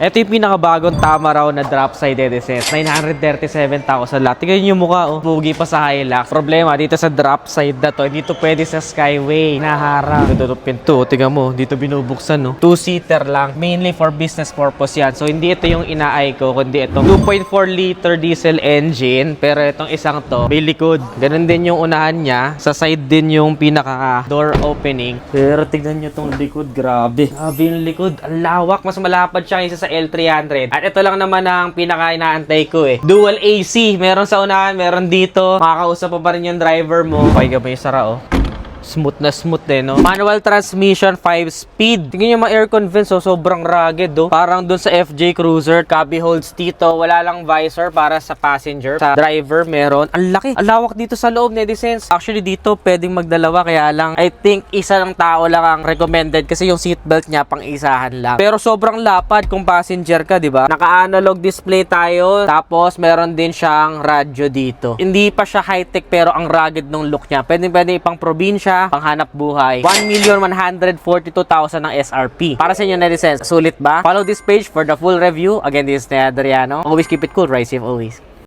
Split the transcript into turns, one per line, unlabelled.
Ito yung pinakabagong Tamaraw na drop side Edisens. 937,000 lahat. Tingnan yung mukha, oh. Pugi pa sa Hilux. Problema, dito sa drop side na to, hindi to pwede sa Skyway. Naharap. Ito pinto, tingnan mo. Dito binubuksan, no. 2-seater lang. Mainly for business purpose yan. So, hindi ito yung inaay ko, kundi itong 2.4 liter diesel engine. Pero itong isang to, may likod. Ganun din yung unahan niya. Sa side din yung pinaka door opening. Pero tingnan nyo tong likod. Grabe. Grabe yung likod. Ang lawak. Mas malapad siya isa sa L300. At ito lang naman ang pinaka-inaantay ko eh. Dual AC. Meron sa unahan, meron dito. Makakausap pa rin yung driver mo. Okay ka ba yung sara, oh? Smooth na smooth eh, no? Manual transmission, 5-speed. Tingnan nyo mga aircon vents, oh, sobrang rugged, oh. Parang dun sa FJ Cruiser, cubby holds dito. Wala lang visor para sa passenger. Sa driver, meron. Ang laki. Ang lawak dito sa loob, Netizense. Actually, dito, pwedeng magdalawa. Kaya lang, I think, isa lang tao lang ang recommended kasi yung seatbelt niya, pang isahan lang. Pero sobrang lapad kung passenger ka, di ba? Naka-analog display tayo. Tapos, meron din siyang radyo dito. Hindi pa siya high-tech, pero ang rugged ng look niya. Pwede ipang probinsya, panghanap buhay. 1,142,000 ng SRP. Para sa inyo, Netizense, sulit ba? Follow this page for the full review. Again, this is Adriano. Always keep it cool, ride safe always.